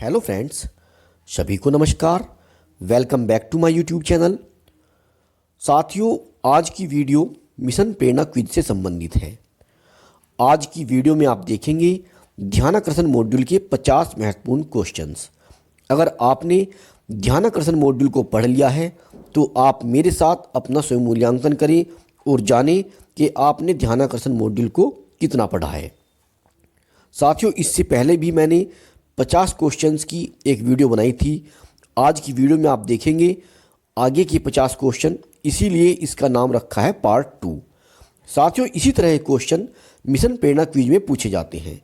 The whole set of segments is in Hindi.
हेलो फ्रेंड्स, सभी को नमस्कार। Welcome back to my YouTube channel. साथियों, आज की वीडियो मिशन प्रेरणा क्विज से संबंधित है। आज की वीडियो में आप देखेंगे ध्यानाकर्षण मॉड्यूल के 50 महत्वपूर्ण क्वेश्चंस। अगर आपने ध्यानाकर्षण मॉड्यूल को पढ़ लिया है तो आप मेरे साथ अपना स्वयं मूल्यांकन करें और जानें कि आपने ध्यानाकर्षण मॉड्यूल को कितना पढ़ा है। साथियों, इससे पहले भी मैंने 50 क्वेश्चंस की एक वीडियो बनाई थी। आज की वीडियो में आप देखेंगे आगे के 50 क्वेश्चन, इसीलिए इसका नाम रखा है पार्ट 2। साथियों, इसी तरह के क्वेश्चन मिशन प्रेरणा क्विज में पूछे जाते हैं।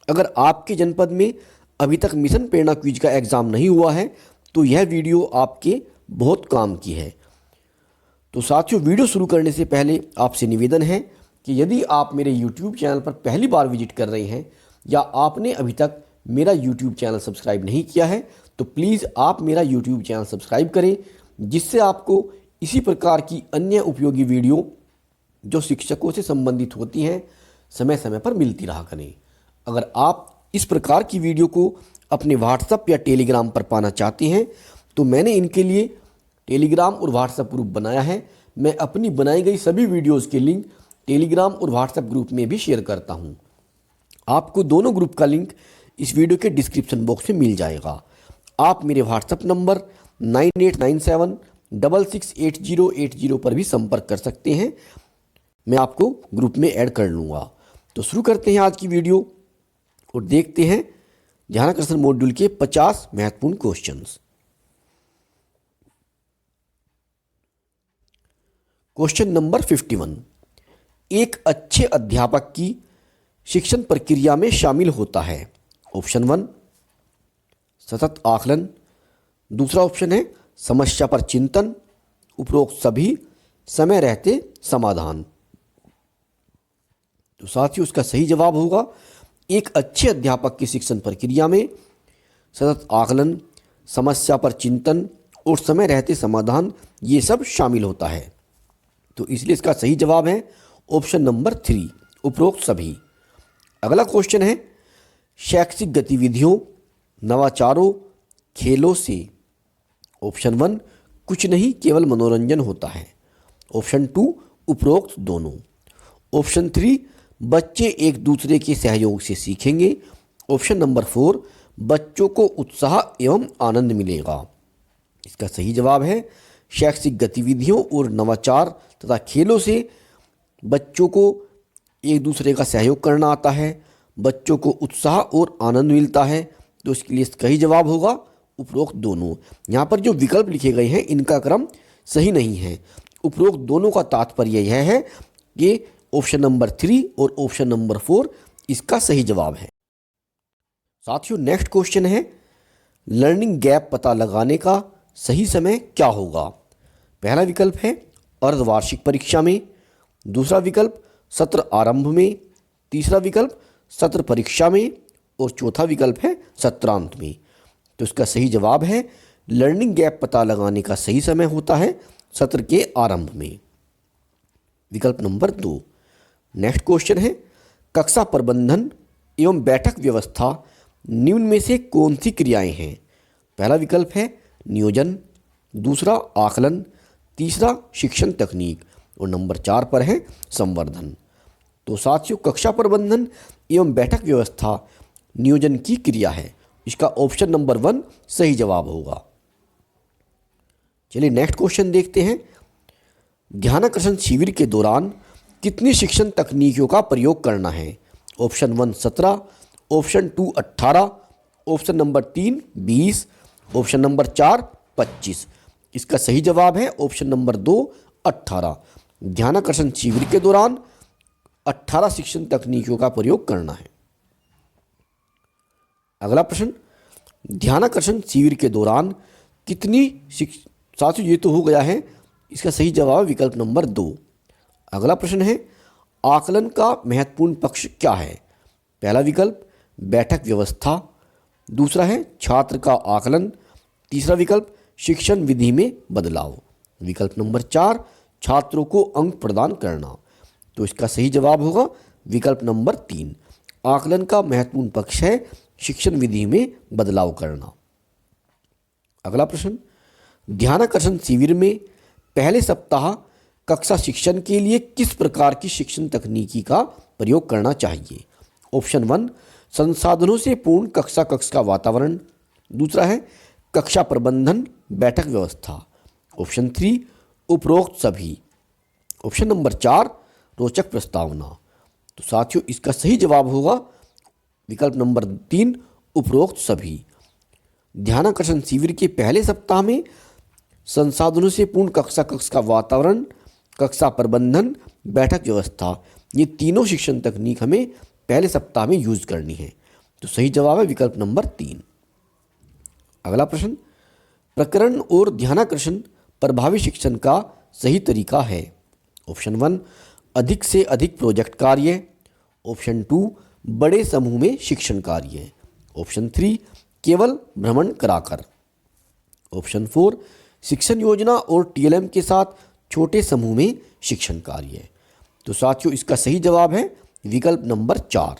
अगर आपके जनपद में अभी तक मिशन प्रेरणा क्विज का एग्ज़ाम नहीं हुआ है तो यह वीडियो आपके बहुत काम की है। तो साथियों, वीडियो शुरू करने से पहले आपसे निवेदन है कि यदि आप मेरे यूट्यूब चैनल पर पहली बार विजिट कर रहे हैं या आपने अभी तक मेरा यूट्यूब चैनल सब्सक्राइब नहीं किया है तो प्लीज़ आप मेरा यूट्यूब चैनल सब्सक्राइब करें, जिससे आपको इसी प्रकार की अन्य उपयोगी वीडियो जो शिक्षकों से संबंधित होती हैं समय समय पर मिलती रहा करें। अगर आप इस प्रकार की वीडियो को अपने व्हाट्सएप या टेलीग्राम पर पाना चाहते हैं तो मैंने इनके लिए टेलीग्राम और व्हाट्सएप ग्रुप बनाया है। मैं अपनी बनाई गई सभी वीडियोज़ के लिंक टेलीग्राम और व्हाट्सएप ग्रुप में भी शेयर करता हूँ। आपको दोनों ग्रुप का लिंक इस वीडियो के डिस्क्रिप्शन बॉक्स में मिल जाएगा। आप मेरे व्हाट्सएप नंबर 9897668080 पर भी संपर्क कर सकते हैं। मैं आपको ग्रुप में ऐड कर लूँगा। तो शुरू करते हैं आज की वीडियो और देखते हैं ध्यानाकर्षण मॉड्यूल के 50 महत्वपूर्ण क्वेश्चंस। Question number 51। एक अच्छे अध्यापक की शिक्षण प्रक्रिया में शामिल होता है। ऑप्शन 1 सतत आकलन, दूसरा ऑप्शन है समस्या पर चिंतन, उपरोक्त सभी, समय रहते समाधान। तो साथियों, इसका सही जवाब होगा एक अच्छे अध्यापक की शिक्षण प्रक्रिया में सतत आकलन, समस्या पर चिंतन और समय रहते समाधान ये सब शामिल होता है। तो इसलिए इसका सही जवाब है ऑप्शन नंबर 3, उपरोक्त सभी। अगला क्वेश्चन है शैक्षिक गतिविधियों, नवाचारों, खेलों से। ऑप्शन 1 कुछ नहीं, केवल मनोरंजन होता है। ऑप्शन 2 उपरोक्त दोनों। ऑप्शन 3 बच्चे एक दूसरे के सहयोग से सीखेंगे। ऑप्शन नंबर 4 बच्चों को उत्साह एवं आनंद मिलेगा। इसका सही जवाब है शैक्षिक गतिविधियों और नवाचार तथा खेलों से बच्चों को एक दूसरे का सहयोग करना आता है, बच्चों को उत्साह और आनंद मिलता है। तो इसके लिए सही जवाब होगा उपरोक्त दोनों। यहाँ पर जो विकल्प लिखे गए हैं इनका क्रम सही नहीं है। उपरोक्त दोनों का तात्पर्य यह है कि ऑप्शन नंबर 3 और ऑप्शन नंबर 4 इसका सही जवाब है। साथियों, नेक्स्ट क्वेश्चन है लर्निंग गैप पता लगाने का सही समय क्या होगा। पहला विकल्प है अर्धवार्षिक परीक्षा में, दूसरा विकल्प सत्र आरंभ में, तीसरा विकल्प सत्र परीक्षा में और चौथा विकल्प है सत्रांत में। तो इसका सही जवाब है लर्निंग गैप पता लगाने का सही समय होता है सत्र के आरंभ में, विकल्प नंबर 2। नेक्स्ट क्वेश्चन है कक्षा प्रबंधन एवं बैठक व्यवस्था निम्न में से कौन सी क्रियाएं हैं। पहला विकल्प है नियोजन, दूसरा आकलन, तीसरा शिक्षण तकनीक और नंबर 4 पर है संवर्धन। तो साथियों, कक्षा प्रबंधन एवं बैठक व्यवस्था नियोजन की क्रिया है। इसका ऑप्शन नंबर 1 सही जवाब होगा। चलिए नेक्स्ट क्वेश्चन देखते हैं ध्यानाकर्षण शिविर के दौरान कितनी शिक्षण तकनीकों का प्रयोग करना है। Option 1 17, option 2 18, option number 3 20, option number 4 25। इसका सही जवाब है ऑप्शन नंबर 2 18। ध्यानाकर्षण शिविर के दौरान 18 शिक्षण तकनीकों का प्रयोग करना है। अगला प्रश्न ध्यानाकर्षण शिविर के दौरान कितनी साथियों, ये तो हो गया है, इसका सही जवाब विकल्प नंबर 2। अगला प्रश्न है आकलन का महत्वपूर्ण पक्ष क्या है। पहला विकल्प बैठक व्यवस्था, दूसरा है छात्र का आकलन, तीसरा विकल्प शिक्षण विधि में बदलाव, विकल्प नंबर 4 छात्रों को अंक प्रदान करना। तो इसका सही जवाब होगा विकल्प नंबर 3 आकलन का महत्वपूर्ण पक्ष है शिक्षण विधि में बदलाव करना। अगला प्रश्न, ध्यानाकर्षण शिविर में पहले सप्ताह कक्षा शिक्षण के लिए किस प्रकार की शिक्षण तकनीकी का प्रयोग करना चाहिए? ऑप्शन 1, संसाधनों से पूर्ण कक्षा कक्ष का वातावरण। दूसरा है कक्षा प्रबंधन बैठक व्यवस्था। ऑप्शन 3, उपरोक्त सभी। ऑप्शन नंबर 4, रोचक प्रस्तावना। तो साथियों इसका सही जवाब होगा विकल्प नंबर 3, उपरोक्त सभी। ध्यानाकर्षण शिविर के पहले सप्ताह में संसाधनों से पूर्ण कक्षा कक्ष का वातावरण, कक्षा प्रबंधन, बैठक व्यवस्था, ये तीनों शिक्षण तकनीक हमें पहले सप्ताह में यूज करनी है। तो सही जवाब है विकल्प नंबर 3। अगला प्रश्न, प्रकरण और ध्यानाकर्षण प्रभावी शिक्षण का सही तरीका है। ऑप्शन 1, अधिक से अधिक प्रोजेक्ट कार्य। ऑप्शन 2, बड़े समूह में शिक्षण कार्य। ऑप्शन 3, केवल भ्रमण कराकर। ऑप्शन 4, शिक्षण योजना और टीएलएम के साथ छोटे समूह में शिक्षण कार्य। तो साथियों इसका सही जवाब है विकल्प नंबर 4,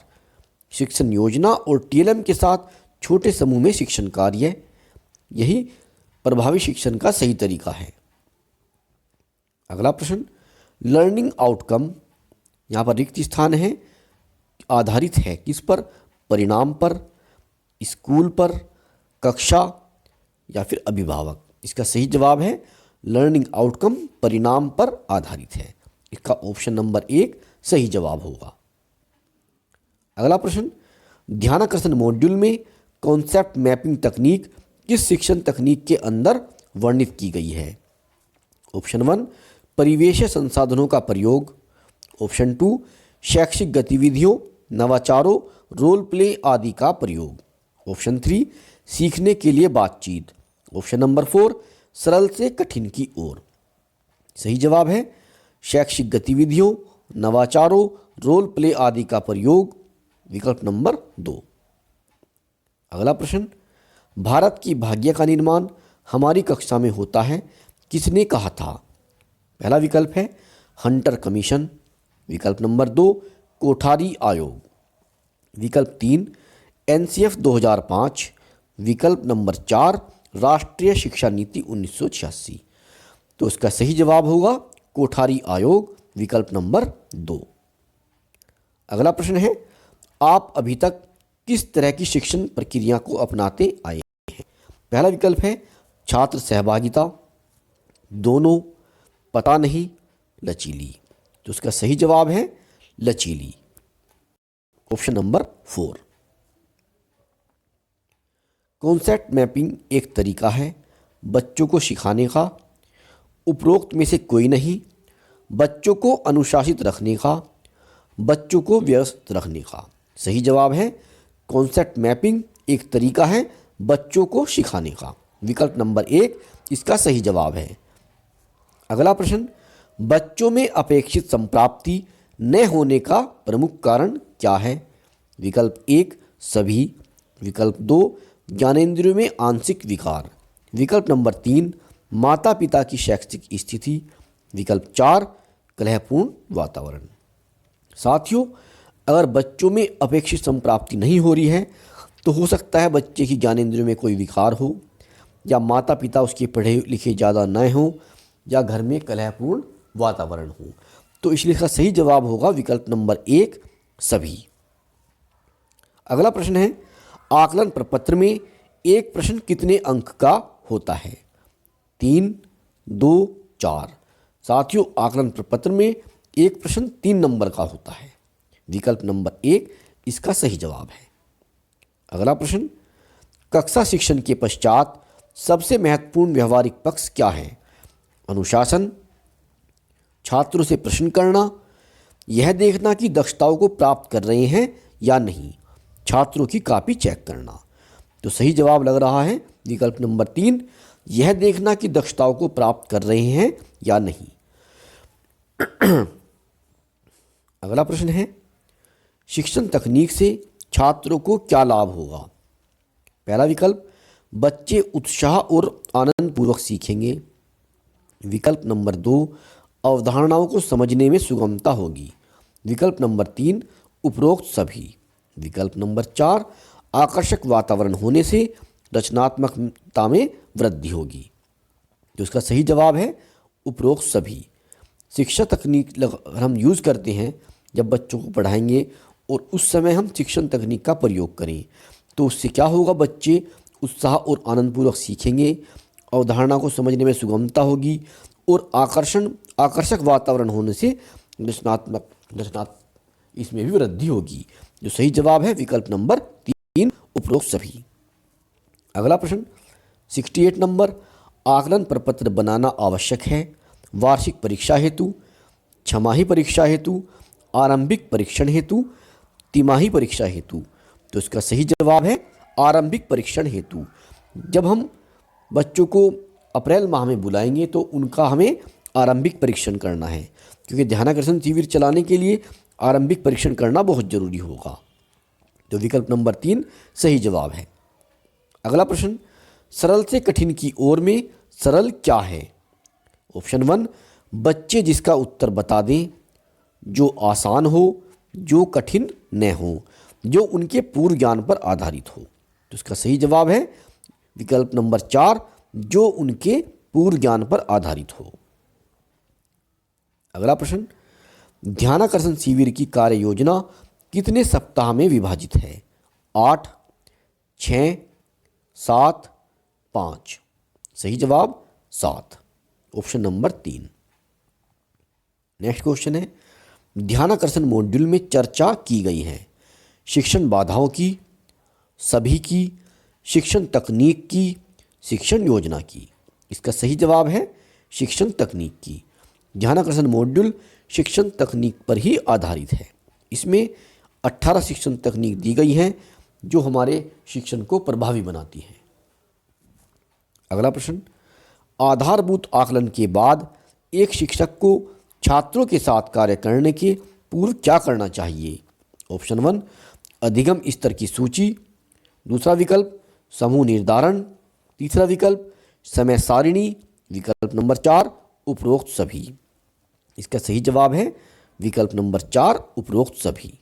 शिक्षण योजना और टीएलएम के साथ छोटे समूह में शिक्षण कार्य, यही प्रभावी शिक्षण का सही तरीका है। अगला प्रश्न, लर्निंग आउटकम, यहाँ पर रिक्त स्थान है, आधारित है किस पर? परिणाम पर, स्कूल पर, कक्षा या फिर अभिभावक। इसका सही जवाब है लर्निंग आउटकम परिणाम पर आधारित है। इसका ऑप्शन नंबर 1 सही जवाब होगा। अगला प्रश्न, ध्यानाकर्षण मॉड्यूल में कॉन्सेप्ट मैपिंग तकनीक किस शिक्षण तकनीक के अंदर वर्णित की गई है? ऑप्शन 1, परिवेशीय संसाधनों का प्रयोग। ऑप्शन 2, शैक्षिक गतिविधियों, नवाचारों, रोल प्ले आदि का प्रयोग। ऑप्शन 3, सीखने के लिए बातचीत। ऑप्शन नंबर 4, सरल से कठिन की ओर। सही जवाब है शैक्षिक गतिविधियों, नवाचारों, रोल प्ले आदि का प्रयोग, विकल्प नंबर 2। अगला प्रश्न, भारत की भाग्य का निर्माण हमारी कक्षा में होता है किसने कहा था? पहला विकल्प है हंटर कमीशन। विकल्प नंबर 2, कोठारी आयोग। विकल्प 3, एनसीएफ 2005। विकल्प नंबर 4, राष्ट्रीय शिक्षा नीति 1986। तो इसका सही जवाब होगा कोठारी आयोग, विकल्प नंबर 2। अगला प्रश्न है, आप अभी तक किस तरह की शिक्षण प्रक्रिया को अपनाते आए हैं? पहला विकल्प है छात्र सहभागिता, दोनों, पता नहीं, लचीली। तो इसका सही जवाब है लचीली, ऑप्शन नंबर 4। कॉन्सेप्ट मैपिंग एक तरीका है बच्चों को सिखाने का, उपरोक्त में से कोई नहीं, बच्चों को अनुशासित रखने का, बच्चों को व्यस्त रखने का। सही जवाब है कॉन्सेप्ट मैपिंग एक तरीका है बच्चों को सिखाने का, विकल्प नंबर 1 इसका सही जवाब है। अगला प्रश्न, बच्चों में अपेक्षित संप्राप्ति न होने का प्रमुख कारण क्या है? विकल्प 1 सभी, विकल्प 2 ज्ञानेंद्रियों में आंशिक विकार, विकल्प नंबर 3 माता पिता की शैक्षिक स्थिति, विकल्प 4 कलहपूर्ण वातावरण। साथियों, अगर बच्चों में अपेक्षित संप्राप्ति नहीं हो रही है तो हो सकता है बच्चे की ज्ञानेंद्रियों में कोई विकार हो, या माता पिता उसके पढ़े लिखे ज़्यादा न हों, या घर में कलहपूर्ण वातावरण हो। तो इसलिए इसका सही जवाब होगा विकल्प नंबर 1 सभी। अगला प्रश्न है, आकलन प्रपत्र में एक प्रश्न कितने अंक का होता है? 3, 2, 4। साथियों, आकलन प्रपत्र में एक प्रश्न 3 नंबर का होता है, विकल्प नंबर 1 इसका सही जवाब है। अगला प्रश्न, कक्षा शिक्षण के पश्चात सबसे महत्वपूर्ण व्यवहारिक पक्ष क्या है? अनुशासन, छात्रों से प्रश्न करना, यह देखना कि दक्षताओं को प्राप्त कर रहे हैं या नहीं, छात्रों की कॉपी चेक करना। तो सही जवाब लग रहा है विकल्प नंबर 3, यह देखना कि दक्षताओं को प्राप्त कर रहे हैं या नहीं। अगला प्रश्न है, शिक्षण तकनीक से छात्रों को क्या लाभ होगा? पहला विकल्प, बच्चे उत्साह और आनंद पूर्वक सीखेंगे। विकल्प नंबर 2, अवधारणाओं को समझने में सुगमता होगी। विकल्प नंबर 3, उपरोक्त सभी। विकल्प नंबर 4, आकर्षक वातावरण होने से रचनात्मकता में वृद्धि होगी। तो इसका सही जवाब है उपरोक्त सभी। शिक्षा तकनीक हम यूज़ करते हैं जब बच्चों को पढ़ाएंगे और उस समय हम शिक्षण तकनीक का प्रयोग करें तो उससे क्या होगा, बच्चे उत्साह और आनंदपूर्वक सीखेंगे, अवधारणा को समझने में सुगमता होगी और आकर्षक वातावरण होने से रचनात्मक इसमें भी वृद्धि होगी। जो सही जवाब है विकल्प नंबर 3, उपरोक्त सभी। अगला प्रश्न 68 नंबर, आकलन प्रपत्र बनाना आवश्यक है वार्षिक परीक्षा हेतु, छमाही परीक्षा हेतु, आरंभिक परीक्षण हेतु, तिमाही परीक्षा हेतु। तो इसका सही जवाब है आरंभिक परीक्षण हेतु। जब हम बच्चों को अप्रैल माह में बुलाएंगे तो उनका हमें आरंभिक परीक्षण करना है, क्योंकि ध्यानाकर्षण शिविर चलाने के लिए आरंभिक परीक्षण करना बहुत जरूरी होगा। तो विकल्प नंबर 3 सही जवाब है। अगला प्रश्न, सरल से कठिन की ओर में सरल क्या है? ऑप्शन 1, बच्चे जिसका उत्तर बता दें, जो आसान हो, जो कठिन न हो, जो उनके पूर्व ज्ञान पर आधारित हो। तो इसका सही जवाब है विकल्प नंबर 4, जो उनके पूर्व ज्ञान पर आधारित हो। अगला प्रश्न, ध्यानाकर्षण शिविर की कार्य योजना कितने सप्ताह में विभाजित है? 8, 6, 7, 5। सही जवाब 7, ऑप्शन नंबर 3। नेक्स्ट क्वेश्चन है, ध्यानाकर्षण मॉड्यूल में चर्चा की गई है शिक्षण बाधाओं की, सभी की, शिक्षण तकनीक की, शिक्षण योजना की। इसका सही जवाब है शिक्षण तकनीक की। ध्यानाकर्षण मॉड्यूल शिक्षण तकनीक पर ही आधारित है। इसमें 18 शिक्षण तकनीक दी गई हैं जो हमारे शिक्षण को प्रभावी बनाती हैं। अगला प्रश्न, आधारभूत आकलन के बाद एक शिक्षक को छात्रों के साथ कार्य करने के पूर्व क्या करना चाहिए? ऑप्शन 1, अधिगम स्तर की सूची, दूसरा विकल्प समूह निर्धारण, तीसरा विकल्प समय सारिणी, विकल्प नंबर 4 उपरोक्त सभी। इसका सही जवाब है विकल्प नंबर 4 उपरोक्त सभी।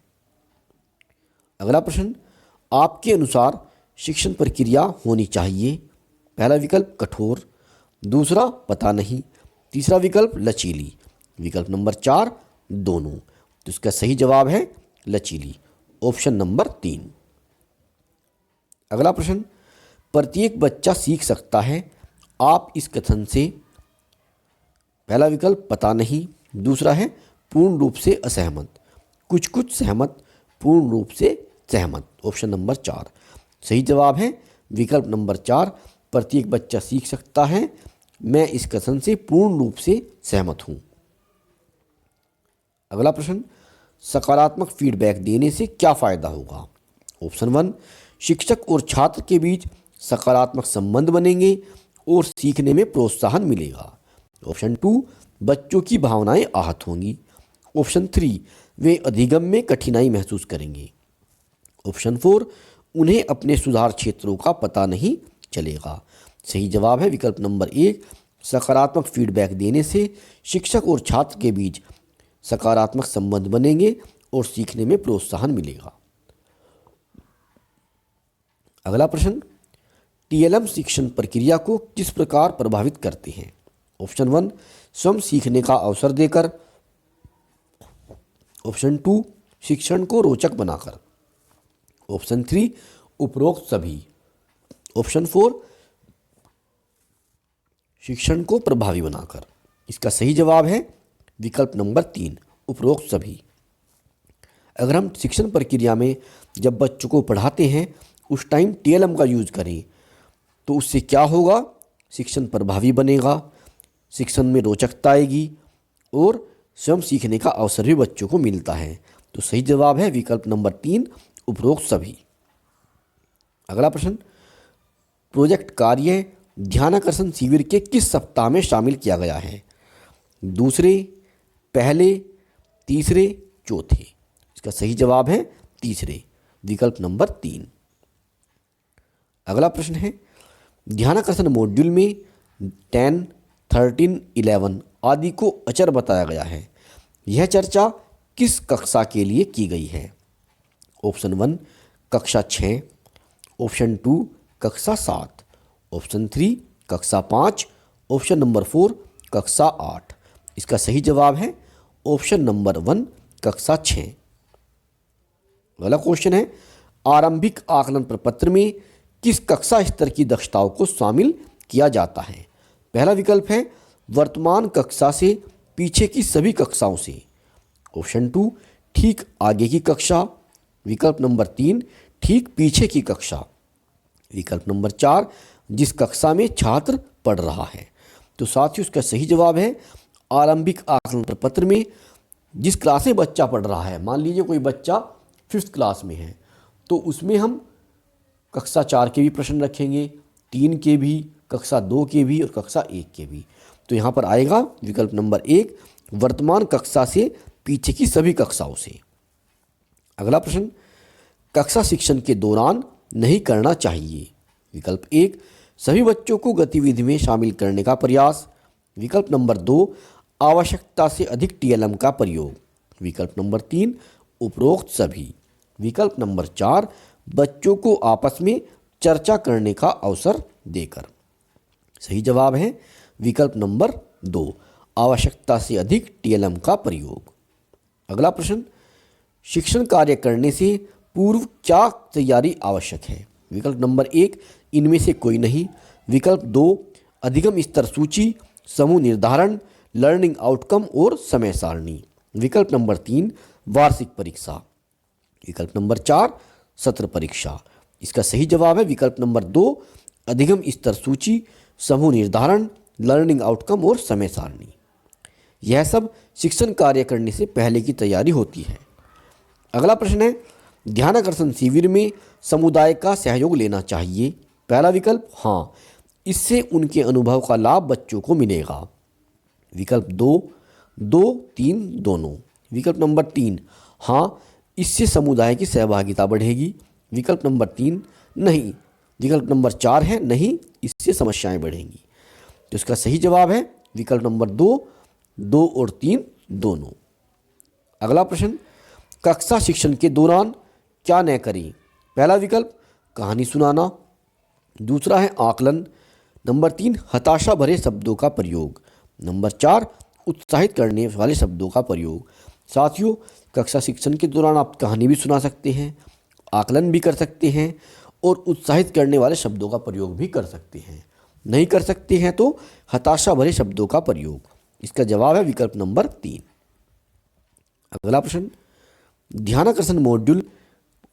अगला प्रश्न, आपके अनुसार शिक्षण प्रक्रिया होनी चाहिए? पहला विकल्प कठोर, दूसरा पता नहीं, तीसरा विकल्प लचीली, विकल्प नंबर 4 दोनों। तो इसका सही जवाब है लचीली, ऑप्शन नंबर 3। अगला प्रश्न, प्रत्येक बच्चा सीख सकता है आप इस कथन से? पहला विकल्प पता नहीं, दूसरा है पूर्ण रूप से असहमत, कुछ कुछ सहमत, पूर्ण रूप से सहमत, ऑप्शन नंबर 4। सही जवाब है विकल्प नंबर 4, प्रत्येक बच्चा सीख सकता है, मैं इस कथन से पूर्ण रूप से सहमत हूं। अगला प्रश्न, सकारात्मक फीडबैक देने से क्या फायदा होगा? ऑप्शन 1, शिक्षक और छात्र के बीच सकारात्मक संबंध बनेंगे और सीखने में प्रोत्साहन मिलेगा। ऑप्शन 2, बच्चों की भावनाएं आहत होंगी। ऑप्शन 3, वे अधिगम में कठिनाई महसूस करेंगे। ऑप्शन 4, उन्हें अपने सुधार क्षेत्रों का पता नहीं चलेगा। सही जवाब है विकल्प नंबर 1, सकारात्मक फीडबैक देने से शिक्षक और छात्र के बीच सकारात्मक संबंध बनेंगे और सीखने में प्रोत्साहन मिलेगा। अगला प्रश्न, टीएलएम शिक्षण प्रक्रिया को किस प्रकार प्रभावित करते हैं? ऑप्शन 1, स्वयं सीखने का अवसर देकर, ऑप्शन 2, शिक्षण को रोचक बनाकर, ऑप्शन 3, उपरोक्त सभी, ऑप्शन 4, शिक्षण को प्रभावी बनाकर। इसका सही जवाब है विकल्प नंबर 3, उपरोक्त सभी। अगर हम शिक्षण प्रक्रिया में जब बच्चों को पढ़ाते हैं उस टाइम टीएलएम का यूज करें तो उससे क्या होगा, शिक्षण प्रभावी बनेगा, शिक्षण में रोचकता आएगी और स्वयं सीखने का अवसर भी बच्चों को मिलता है। तो सही जवाब है विकल्प नंबर 3, उपरोक्त सभी। अगला प्रश्न, प्रोजेक्ट कार्य ध्यानाकर्षण शिविर के किस सप्ताह में शामिल किया गया है? दूसरे, पहले, तीसरे, चौथे। इसका सही जवाब है तीसरे, विकल्प नंबर 3। अगला प्रश्न है, ध्यानाकर्षण मॉड्यूल में 10, 13, 11 आदि को अचर बताया गया है। यह चर्चा किस कक्षा के लिए की गई है? ऑप्शन 1 कक्षा 6, ऑप्शन 2 कक्षा 7, ऑप्शन 3 कक्षा 5, ऑप्शन नंबर 4 कक्षा 8। इसका सही जवाब है ऑप्शन नंबर 1 कक्षा 6। अगला क्वेश्चन है, आरंभिक आकलन प्रपत्र में किस कक्षा स्तर की दक्षताओं को शामिल किया जाता है? पहला विकल्प है वर्तमान कक्षा से पीछे की सभी कक्षाओं से, ऑप्शन 2 ठीक आगे की कक्षा, विकल्प नंबर 3 ठीक पीछे की कक्षा, विकल्प नंबर 4 जिस कक्षा में छात्र पढ़ रहा है। तो साथियों इसका सही जवाब है आरंभिक आकलन प्रपत्र में जिस क्लास में बच्चा पढ़ रहा है। मान लीजिए कोई बच्चा 5th क्लास में है तो उसमें हम कक्षा 4 के भी प्रश्न रखेंगे, 3 के भी, कक्षा 2 के भी और कक्षा 1 के भी। तो यहाँ पर आएगा विकल्प नंबर 1 वर्तमान कक्षा से पीछे की सभी कक्षाओं से। अगला प्रश्न, कक्षा शिक्षण के दौरान नहीं करना चाहिए। विकल्प 1 सभी बच्चों को गतिविधि में शामिल करने का प्रयास, विकल्प नंबर 2 आवश्यकता से अधिक टीएलएम का प्रयोग, विकल्प नंबर 3 उपरोक्त सभी, विकल्प नंबर 4 बच्चों को आपस में चर्चा करने का अवसर देकर। सही जवाब है विकल्प नंबर 2 आवश्यकता से अधिक टीएलएम का प्रयोग। अगला प्रश्न, शिक्षण कार्य करने से पूर्व क्या तैयारी आवश्यक है? विकल्प नंबर 1 इनमें से कोई नहीं, विकल्प 2 अधिगम स्तर सूची, समूह निर्धारण, लर्निंग आउटकम और समय सारणी, विकल्प नंबर 3 वार्षिक परीक्षा, विकल्प नंबर 4 सत्र परीक्षा। इसका सही जवाब है विकल्प नंबर 2 अधिगम स्तर सूची, समूह निर्धारण, लर्निंग आउटकम और समय सारणी। यह सब शिक्षण कार्य करने से पहले की तैयारी होती है। अगला प्रश्न है, ध्यानाकर्षण शिविर में समुदाय का सहयोग लेना चाहिए। पहला विकल्प हाँ, इससे उनके अनुभव का लाभ बच्चों को मिलेगा, विकल्प 2 2 3 दोनों, विकल्प नंबर 3 हाँ, इससे समुदाय की सहभागिता बढ़ेगी, विकल्प नंबर 3 नहीं, विकल्प नंबर 4 है नहीं, इससे समस्याएं बढ़ेंगी। तो इसका सही जवाब है विकल्प नंबर 2 2 और 3 दोनों। अगला प्रश्न, कक्षा शिक्षण के दौरान क्या न करें? पहला विकल्प कहानी सुनाना, दूसरा है आकलन, नंबर 3 हताशा भरे शब्दों का प्रयोग, नंबर 4 उत्साहित करने वाले शब्दों का प्रयोग। साथियों कक्षा शिक्षण के दौरान आप कहानी भी सुना सकते हैं, आकलन भी कर सकते हैं और उत्साहित करने वाले शब्दों का प्रयोग भी कर सकते हैं। नहीं कर सकते हैं तो हताशा भरे शब्दों का प्रयोग। इसका जवाब है विकल्प नंबर 3। अगला प्रश्न, ध्यानाकर्षण मॉड्यूल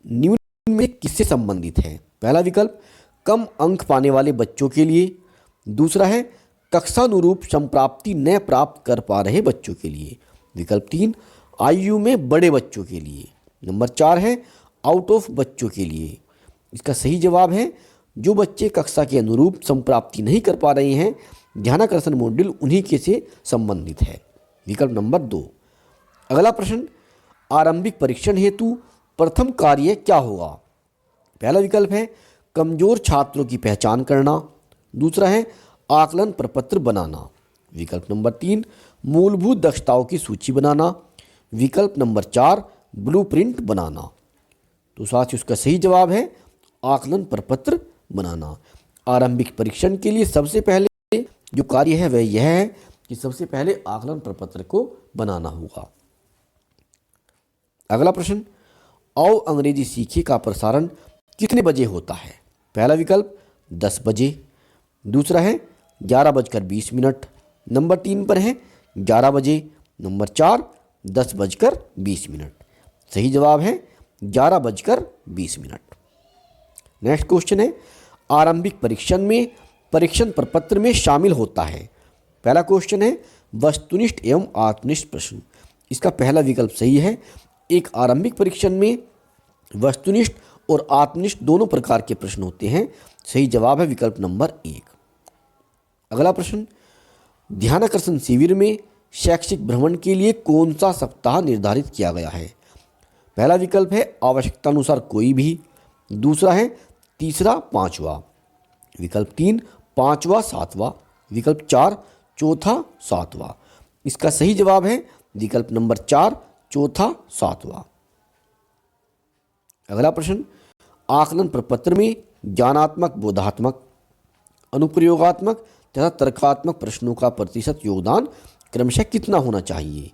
निम्न में किससे संबंधित है? पहला विकल्प कम अंक पाने वाले बच्चों के लिए, दूसरा है कक्षानुरूप संप्राप्ति न प्राप्त कर पा रहे बच्चों के लिए, विकल्प 3 आयु में बड़े बच्चों के लिए, नंबर 4 है आउट ऑफ बच्चों के लिए। इसका सही जवाब है जो बच्चे कक्षा के अनुरूप संप्राप्ति नहीं कर पा रहे हैं, ध्यानाकर्षण मॉड्यूल उन्हीं के से संबंधित है, विकल्प नंबर 2। अगला प्रश्न, आरंभिक परीक्षण हेतु प्रथम कार्य क्या होगा? पहला विकल्प है कमजोर छात्रों की पहचान करना, दूसरा है आकलन प्रपत्र बनाना, विकल्प नंबर 3 मूलभूत दक्षताओं की सूची बनाना, विकल्प नंबर 4 ब्लूप्रिंट बनाना। तो साथ ही उसका सही जवाब है आकलन प्रपत्र बनाना। आरंभिक परीक्षण के लिए सबसे पहले जो कार्य है वह यह है कि सबसे पहले आकलन प्रपत्र को बनाना होगा। अगला प्रश्न, आओ अंग्रेजी सीखे का प्रसारण कितने बजे होता है? पहला विकल्प 10 बजे, दूसरा है 11:20, नंबर 3 पर है 11 बजे, नंबर 4 10:20। सही जवाब है 11:20। नेक्स्ट क्वेश्चन है, आरंभिक परीक्षण में परीक्षण प्रपत्र में शामिल होता है। पहला क्वेश्चन है वस्तुनिष्ठ एवं आत्मनिष्ठ प्रश्न। इसका पहला विकल्प सही है। एक आरंभिक परीक्षण में वस्तुनिष्ठ और आत्मनिष्ठ दोनों प्रकार के प्रश्न होते हैं। सही जवाब है विकल्प नंबर 1। अगला प्रश्न, ध्यानाकर्षण शिविर में शैक्षिक भ्रमण के लिए कौन सा सप्ताह निर्धारित किया गया है? पहला विकल्प है आवश्यकतानुसार कोई भी, दूसरा है तीसरा पांचवा, विकल्प 3 पांचवा सातवां, विकल्प 4 चौथा सातवां। इसका सही जवाब है विकल्प नंबर 4 चौथा सातवां। अगला प्रश्न, आकलन प्रपत्र में ज्ञानात्मक, बोधात्मक, अनुप्रयोगात्मक तथा तर्कात्मक प्रश्नों का प्रतिशत योगदान क्रमशः कितना होना चाहिए?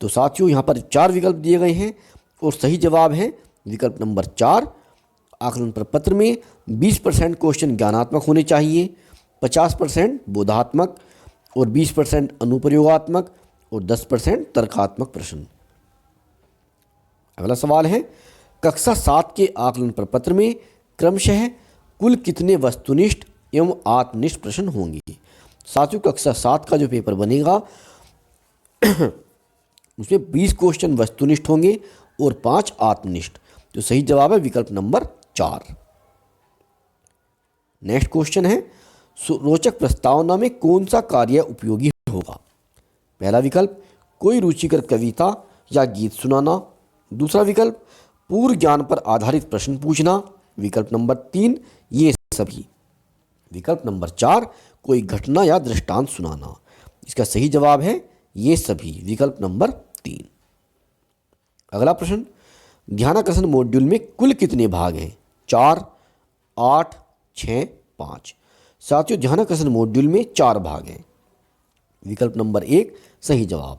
तो साथियों यहाँ पर 4 विकल्प दिए गए हैं और सही जवाब है विकल्प नंबर 4। आकलन प्रपत्र में 20% क्वेश्चन ज्ञानात्मक होने चाहिए, 50% बोधात्मक और 20% अनुप्रयोगात्मक और 10% तर्कात्मक प्रश्न। अगला सवाल है, कक्षा 7 के आकलन प्रपत्र में क्रमशः कुल कितने वस्तुनिष्ठ एवं आत्मनिष्ठ प्रश्न होंगे? साथियों, कक्षा 7 का जो पेपर बनेगा उसमें 20 क्वेश्चन वस्तुनिष्ठ होंगे और 5 आत्मनिष्ठ। तो सही जवाब है विकल्प नंबर 4। नेक्स्ट क्वेश्चन है, रोचक प्रस्तावना में कौन सा कार्य उपयोगी होगा? पहला विकल्प, कोई रुचिकर कविता या गीत सुनाना। दूसरा विकल्प, पूर्व ज्ञान पर आधारित प्रश्न पूछना। विकल्प नंबर 3, ये सभी। विकल्प नंबर 4, कोई घटना या दृष्टांत सुनाना। इसका सही जवाब है ये सभी, विकल्प नंबर 3। अगला प्रश्न, ध्यानाकर्षण मॉड्यूल में कुल कितने भाग हैं? 4, 8, 6, 5। साथियों, ध्यानाकर्षण मॉड्यूल में 4 भाग हैं। विकल्प नंबर 1 सही जवाब।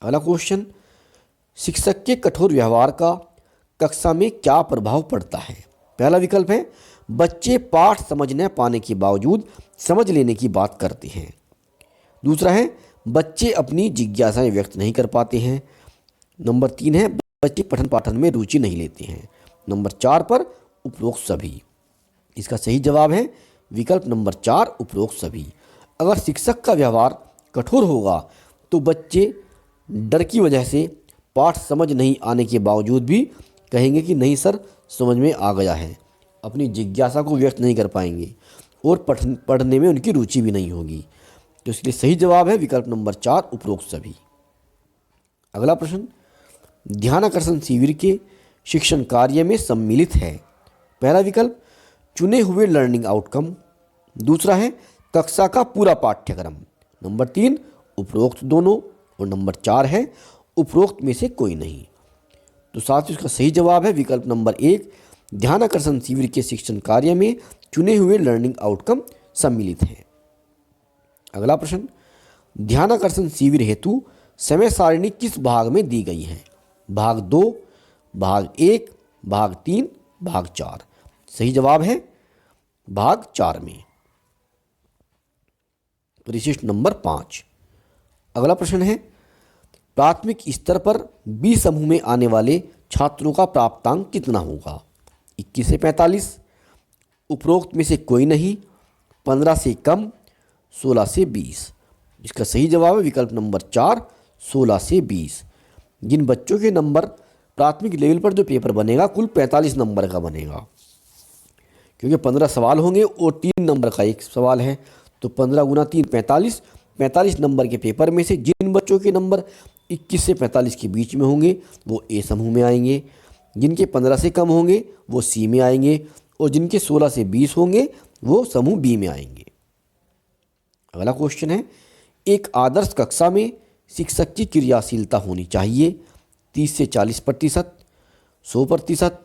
अगला क्वेश्चन, शिक्षक के कठोर व्यवहार का कक्षा में क्या प्रभाव पड़ता है? पहला विकल्प है, बच्चे पाठ समझ न पाने के बावजूद समझ लेने की बात करते हैं। दूसरा है, बच्चे अपनी जिज्ञासाएं व्यक्त नहीं कर पाते हैं। नंबर 3 है, बच्चे पठन पाठन में रुचि नहीं लेते हैं। नंबर 4 पर उपरोक्त सभी। इसका सही जवाब है विकल्प नंबर 4, उपरोक्त सभी। अगर शिक्षक का व्यवहार कठोर होगा तो बच्चे डर की वजह से पाठ समझ नहीं आने के बावजूद भी कहेंगे कि नहीं सर, समझ में आ गया है, अपनी जिज्ञासा को व्यक्त नहीं कर पाएंगे और पढ़ने में उनकी रुचि भी नहीं होगी। तो इसलिए सही जवाब है विकल्प नंबर 4, उपरोक्त सभी। अगला प्रश्न, ध्यानाकर्षण शिविर के शिक्षण कार्य में सम्मिलित है। पहला विकल्प, चुने हुए लर्निंग आउटकम। दूसरा है, कक्षा का पूरा पाठ्यक्रम। नंबर 3, उपरोक्त दोनों। और नंबर 4 है, उपरोक्त में से कोई नहीं। तो साथ इसका सही जवाब है विकल्प नंबर 1, ध्यानाकर्षण शिविर के शिक्षण कार्य में चुने हुए लर्निंग आउटकम सम्मिलित हैं। अगला प्रश्न, ध्यानाकर्षण शिविर हेतु समय सारिणी किस भाग में दी गई है? भाग 2, भाग 1, भाग 3, भाग 4। सही जवाब है भाग 4 में। परिशिष्ट नंबर 5। अगला प्रश्न है, प्राथमिक स्तर पर बी समूह में आने वाले छात्रों का प्राप्तांक कितना होगा? 21 से 45, उपरोक्त में से कोई नहीं, 15 से कम, 16 से 20। इसका सही जवाब है विकल्प नंबर 4, 16 से 20। जिन बच्चों के नंबर प्राथमिक लेवल पर जो पेपर बनेगा कुल 45 नंबर का बनेगा, क्योंकि 15 सवाल होंगे और 3 नंबर का एक सवाल है, तो 15 गुना 3 45। 45 नंबर के पेपर में से जिन बच्चों के नंबर 21 से 45 के बीच में होंगे वो ए समूह में आएंगे, जिनके 15 से कम होंगे वो सी में आएंगे और जिनके 16 से 20 होंगे वो समूह बी में आएंगे। अगला क्वेश्चन है, एक आदर्श कक्षा में शिक्षक की क्रियाशीलता होनी चाहिए 30 से 40%, 100%,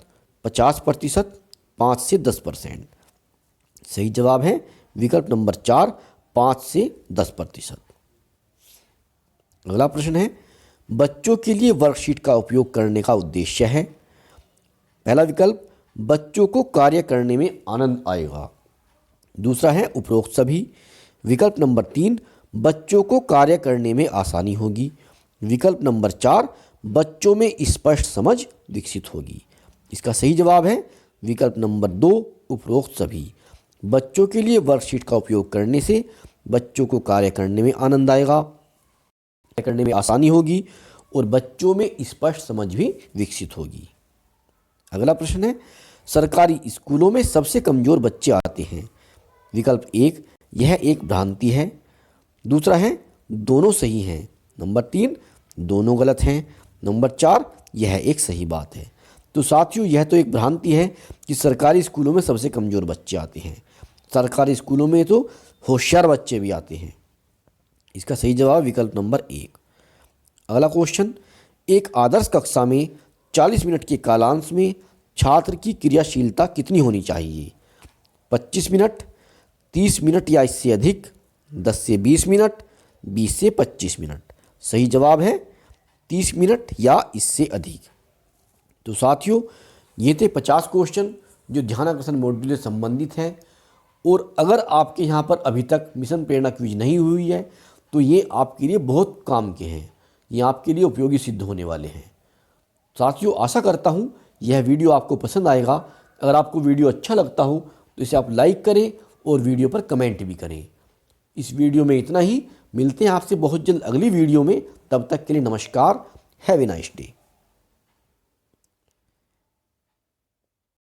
50%, 5 से 10%। सही जवाब है विकल्प नंबर 4, 5 से 10%। अगला प्रश्न है, बच्चों के लिए वर्कशीट का उपयोग करने का उद्देश्य है। पहला विकल्प, बच्चों को कार्य करने में आनंद आएगा। दूसरा है उपरोक्त सभी। विकल्प नंबर 3, बच्चों को कार्य करने में आसानी होगी। विकल्प नंबर 4, बच्चों में स्पष्ट समझ विकसित होगी। इसका सही जवाब है विकल्प नंबर 2, उपरोक्त सभी। बच्चों के लिए वर्कशीट का उपयोग करने से बच्चों को कार्य करने में आनंद आएगा, कार्य करने में आसानी होगी और बच्चों में स्पष्ट समझ भी विकसित होगी। अगला प्रश्न है, सरकारी स्कूलों में सबसे कमज़ोर बच्चे आते हैं। विकल्प 1, यह एक भ्रांति है। दूसरा है, दोनों सही हैं। नंबर 3, दोनों गलत हैं। नंबर 4, यह एक सही बात है। तो साथियों, यह तो एक भ्रांति है कि सरकारी स्कूलों में सबसे कमज़ोर बच्चे आते हैं। सरकारी स्कूलों में तो होशियार बच्चे भी आते हैं। इसका सही जवाब विकल्प नंबर 1। अगला क्वेश्चन, एक आदर्श कक्षा में 40 मिनट के कालांश में छात्र की क्रियाशीलता कितनी होनी चाहिए? 25 मिनट, 30 मिनट या इससे अधिक, 10 से 20 मिनट, 20 से 25 मिनट। सही जवाब है 30 मिनट या इससे अधिक। तो साथियों, ये थे 50 क्वेश्चन जो ध्यानाकर्षण मॉड्यूल से संबंधित हैं। और अगर आपके यहाँ पर अभी तक मिशन प्रेरणा क्विज नहीं हुई है तो ये आपके लिए बहुत काम के हैं, ये आपके लिए उपयोगी सिद्ध होने वाले हैं। साथियों, आशा करता हूँ यह वीडियो आपको पसंद आएगा। अगर आपको वीडियो अच्छा लगता हो तो इसे आप लाइक करें और वीडियो पर कमेंट भी करें। इस वीडियो में इतना ही। मिलते हैं आपसे बहुत जल्द अगली वीडियो में। तब तक के लिए नमस्कार। Have a nice day.